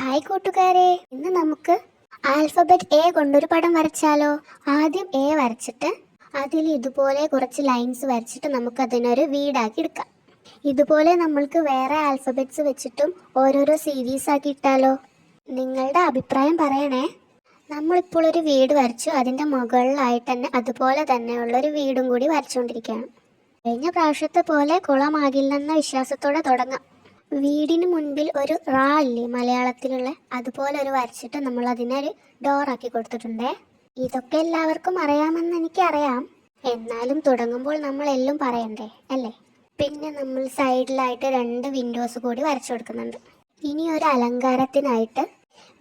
Hi കൂട്ടുകാരെ, ഇന്ന് നമുക്ക് ആൽഫബറ്റ് എ കൊണ്ടൊരു പടം വരച്ചാലോ. ആദ്യം എ വരച്ചിട്ട് അതിൽ ഇതുപോലെ കുറച്ച് ലൈൻസ് വരച്ചിട്ട് നമുക്ക് അതിനൊരു വീടാക്കി എടുക്കാം. ഇതുപോലെ നമ്മൾക്ക് വേറെ ആൽഫബറ്റ്സ് വെച്ചിട്ടും ഓരോരോ സീരീസ് ആക്കി ഇട്ടാലോ. നിങ്ങളുടെ അഭിപ്രായം പറയണേ. നമ്മളിപ്പോൾ ഒരു വീട് വരച്ചു, അതിൻ്റെ മുകളിലായിട്ട് തന്നെ അതുപോലെ തന്നെയുള്ളൊരു വീടും കൂടി വരച്ചുകൊണ്ടിരിക്കുകയാണ്. കഴിഞ്ഞ പ്രാവശ്യത്തെ പോലെ കുളമാകില്ലെന്ന വിശ്വാസത്തോടെ തുടങ്ങാം. വീടിന് മുൻപിൽ ഒരു റാ ഇല്ലേ മലയാളത്തിലുള്ള, അതുപോലെ ഒരു വരച്ചിട്ട് നമ്മൾ അതിനൊരു ഡോറാക്കി കൊടുത്തിട്ടുണ്ടേ. ഇതൊക്കെ എല്ലാവർക്കും അറിയാമെന്ന് എനിക്കറിയാം, എന്നാലും തുടങ്ങുമ്പോൾ നമ്മൾ എല്ലാം പറയണ്ടേ അല്ലേ. പിന്നെ നമ്മൾ സൈഡിലായിട്ട് 2 വിൻഡോസ് കൂടി വരച്ചു കൊടുക്കുന്നുണ്ട്. ഇനി ഒരു അലങ്കാരത്തിനായിട്ട്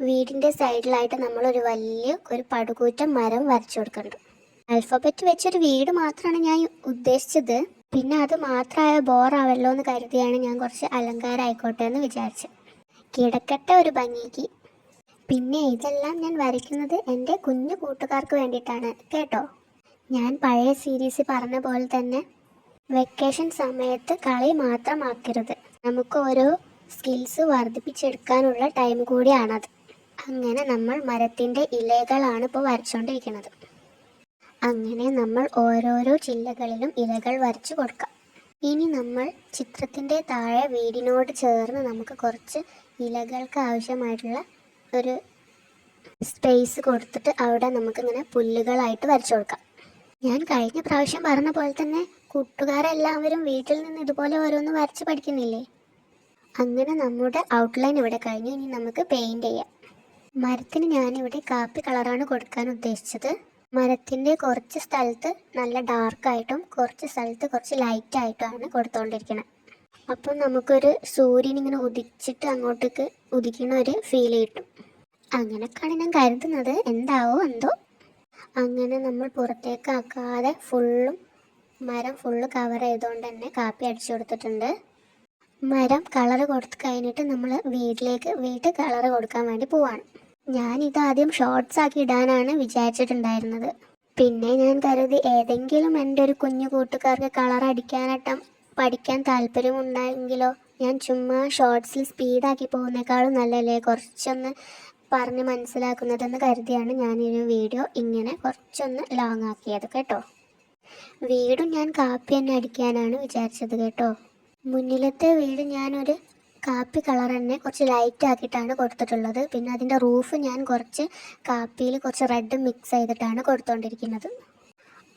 വീടിൻ്റെ സൈഡിലായിട്ട് നമ്മൾ ഒരു പടുകൂറ്റൻ മരം വരച്ചു കൊടുക്കുന്നുണ്ട്. ആൽഫബറ്റ് വെച്ചൊരു വീട് മാത്രമാണ് ഞാൻ ഉദ്ദേശിച്ചത്. പിന്നെ അത് മാത്രമായ ബോറാവല്ലോ എന്ന് കരുതിയാണ് ഞാൻ കുറച്ച് അലങ്കാരം ആയിക്കോട്ടെ എന്ന് വിചാരിച്ചത്. കിടക്കട്ടെ ഒരു ഭംഗിക്ക്. പിന്നെ ഇതെല്ലാം ഞാൻ വരയ്ക്കുന്നത് എൻ്റെ കുഞ്ഞു കൂട്ടുകാർക്ക് വേണ്ടിയിട്ടാണ് കേട്ടോ. ഞാൻ പഴയ സീരീസ് പറഞ്ഞ പോലെ തന്നെ വെക്കേഷൻ സമയത്ത് കളി മാത്രമാക്കരുത്, നമുക്ക് ഓരോ സ്കിൽസ് വർദ്ധിപ്പിച്ചെടുക്കാനുള്ള ടൈം കൂടിയാണത്. അങ്ങനെ നമ്മൾ മരത്തിൻ്റെ ഇലകളാണ് ഇപ്പോൾ വരച്ചുകൊണ്ടിരിക്കുന്നത്. അങ്ങനെ നമ്മൾ ഓരോരോ ചില്ലകളിലും ഇലകൾ വരച്ചു കൊടുക്കാം. ഇനി നമ്മൾ ചിത്രത്തിൻ്റെ താഴെ വീടിനോട് ചേർന്ന് നമുക്ക് കുറച്ച് ഇലകൾക്ക് ആവശ്യമായിട്ടുള്ള ഒരു സ്പേസ് കൊടുത്തിട്ട് അവിടെ നമുക്കിങ്ങനെ പുല്ലുകളായിട്ട് വരച്ചു കൊടുക്കാം. ഞാൻ കഴിഞ്ഞ പ്രാവശ്യം പറഞ്ഞ പോലെ തന്നെ കൂട്ടുകാരെല്ലാവരും വീട്ടിൽ നിന്ന് ഇതുപോലെ ഓരോന്ന് വരച്ച് പഠിക്കുന്നില്ലേ. അങ്ങനെ നമ്മുടെ ഔട്ട്ലൈൻ ഇവിടെ കഴിഞ്ഞു. ഇനി നമുക്ക് പെയിൻറ് ചെയ്യാം. മരത്തിന് ഞാനിവിടെ കാപ്പി കളറാണ് കൊടുക്കാൻ ഉദ്ദേശിച്ചത്. മരത്തിൻ്റെ കുറച്ച് സ്ഥലത്ത് നല്ല ഡാർക്കായിട്ടും കുറച്ച് സ്ഥലത്ത് കുറച്ച് ലൈറ്റായിട്ടുമാണ് കൊടുത്തുകൊണ്ടിരിക്കുന്നത്. അപ്പം നമുക്കൊരു സൂര്യൻ ഇങ്ങനെ ഉദിച്ചിട്ട് അങ്ങോട്ടേക്ക് ഉദിക്കുന്ന ഒരു ഫീൽ കിട്ടും. അങ്ങനെയൊക്കെയാണ് ഞാൻ കരുതുന്നത്, എന്താവോ എന്തോ. അങ്ങനെ നമ്മൾ പുറത്തേക്ക് ആക്കാതെ മരം ഫുള്ള് കവർ ചെയ്തുകൊണ്ട് തന്നെ കാപ്പി അടിച്ചു കൊടുത്തിട്ടുണ്ട്. മരം കളർ കൊടുത്ത് കഴിഞ്ഞിട്ട് നമ്മൾ വീട്ടിൽ കളർ കൊടുക്കാൻ വേണ്ടി പോവാണ്. ഞാനിത് ആദ്യം ഷോർട്സ് ആക്കി ഇടാനാണ് വിചാരിച്ചിട്ടുണ്ടായിരുന്നത്. പിന്നെ ഞാൻ കരുതി ഏതെങ്കിലും എൻ്റെ ഒരു കുഞ്ഞു കൂട്ടുകാർക്ക് കളർ അടിക്കാനായിട്ട് പഠിക്കാൻ താല്പര്യമുണ്ടെങ്കിലോ, ഞാൻ ചുമ്മാ ഷോർട്സിൽ സ്പീഡാക്കി പോകുന്നേക്കാളും നല്ലല്ലേ കുറച്ചൊന്ന് പറഞ്ഞ് മനസ്സിലാക്കുന്നതെന്ന് കരുതിയാണ് ഞാനൊരു വീഡിയോ ഇങ്ങനെ കുറച്ചൊന്ന് ലോങ് ആക്കിയത് കേട്ടോ. വീടും ഞാൻ കാപ്പി തന്നെ അടിക്കാനാണ് വിചാരിച്ചത് കേട്ടോ. മുന്നിലത്തെ വീട് ഞാനൊരു കാപ്പി കളർ തന്നെ കുറച്ച് ലൈറ്റ് ആക്കിയിട്ടാണ് കൊടുത്തിട്ടുള്ളത്. പിന്നെ അതിൻ്റെ റൂഫ് ഞാൻ കുറച്ച് കാപ്പിയിൽ കുറച്ച് റെഡ് മിക്സ് ചെയ്തിട്ടാണ് കൊടുത്തുകൊണ്ടിരിക്കുന്നത്.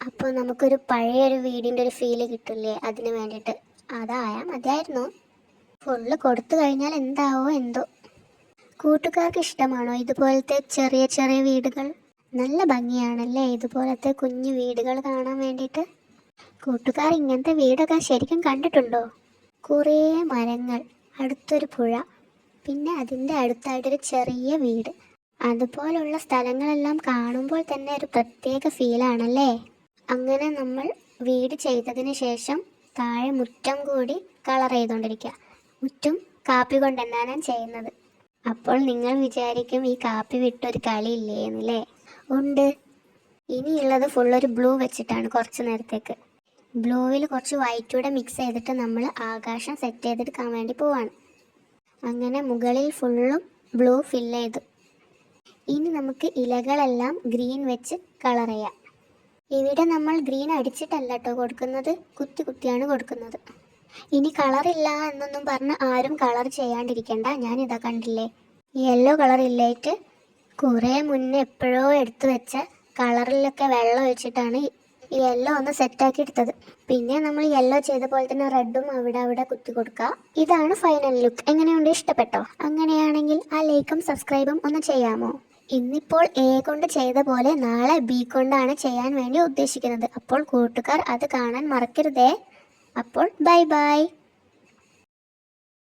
അപ്പോൾ നമുക്കൊരു പഴയൊരു വീടിൻ്റെ ഒരു ഫീല് കിട്ടില്ലേ, അതിന് വേണ്ടിയിട്ട് അതായാൽ മതിയായിരുന്നു. ഫുള്ള് കൊടുത്തു കഴിഞ്ഞാൽ എന്താവോ എന്തോ. കൂട്ടുകാർക്ക് ഇഷ്ടമാണോ ഇതുപോലത്തെ ചെറിയ ചെറിയ വീടുകൾ? നല്ല ഭംഗിയാണല്ലേ ഇതുപോലത്തെ കുഞ്ഞു വീടുകൾ കാണാൻ വേണ്ടിയിട്ട്. കൂട്ടുകാർ ഇങ്ങനത്തെ വീടൊക്കെ ശരിക്കും കണ്ടിട്ടുണ്ടോ? കുറേ മരങ്ങൾ, അടുത്തൊരു പുഴ, പിന്നെ അതിൻ്റെ അടുത്തായിട്ടൊരു ചെറിയ വീട്. അതുപോലുള്ള സ്ഥലങ്ങളെല്ലാം കാണുമ്പോൾ തന്നെ ഒരു പ്രത്യേക ഫീലാണല്ലേ. അങ്ങനെ നമ്മൾ വീട് ചെയ്തതിന് ശേഷം താഴെ മുറ്റം കൂടി കളർ ചെയ്തുകൊണ്ടിരിക്കുക. മുറ്റും കാപ്പി കൊണ്ട് തന്നെയാണ് ഞാൻ ചെയ്യുന്നത്. അപ്പോൾ നിങ്ങൾ വിചാരിക്കും ഈ കാപ്പി വിട്ടൊരു കളിയില്ലേ എന്നല്ലേ. ഉണ്ട്. ഇനിയുള്ളത് ഫുള്ളൊരു ബ്ലൂ വെച്ചിട്ടാണ് കുറച്ച് നേരത്തേക്ക്. ബ്ലൂവിൽ കുറച്ച് വൈറ്റൂടെ മിക്സ് ചെയ്തിട്ട് നമ്മൾ ആകാശം സെറ്റ് ചെയ്തെടുക്കാൻ വേണ്ടി പോവാണ്. അങ്ങനെ മുകളിൽ ഫുള്ളും ബ്ലൂ ഫില്ല് ചെയ്തു. ഇനി നമുക്ക് ഇലകളെല്ലാം ഗ്രീൻ വെച്ച് കളർ ചെയ്യാം. ഇവിടെ നമ്മൾ ഗ്രീൻ അടിച്ചിട്ടല്ല കേട്ടോ കൊടുക്കുന്നത്, കുത്തി കുത്തിയാണ് കൊടുക്കുന്നത്. ഇനി കളറില്ല എന്നൊന്നും പറഞ്ഞ് ആരും കളർ ചെയ്യാണ്ടിരിക്കണ്ട. ഞാനിതാ കണ്ടില്ലേ, യെല്ലോ കളർ ഇല്ലായിട്ട് കുറേ മുന്നേ എപ്പോഴോ എടുത്തു വെച്ച കളറിലൊക്കെ വെള്ളം ഒഴിച്ചിട്ടാണ് യെല്ലോ ഒന്ന് സെറ്റാക്കി എടുത്തത്. പിന്നെ നമ്മൾ യെല്ലോ ചെയ്ത പോലെ തന്നെ റെഡും അവിടെ കുത്തി കൊടുക്കുക. ഇതാണ് ഫൈനൽ ലുക്ക്. എങ്ങനെയുണ്ട്, ഇഷ്ടപ്പെട്ടോ? അങ്ങനെയാണെങ്കിൽ ആ ലൈക്കും സബ്സ്ക്രൈബും ഒന്ന് ചെയ്യാമോ? ഇന്നിപ്പോൾ എ കൊണ്ട് ചെയ്ത പോലെ നാളെ ബി കൊണ്ടാണ് ചെയ്യാൻ വേണ്ടി ഉദ്ദേശിക്കുന്നത്. അപ്പോൾ കൂട്ടുകാർ അത് കാണാൻ മറക്കരുതേ. അപ്പോൾ ബൈ ബൈ.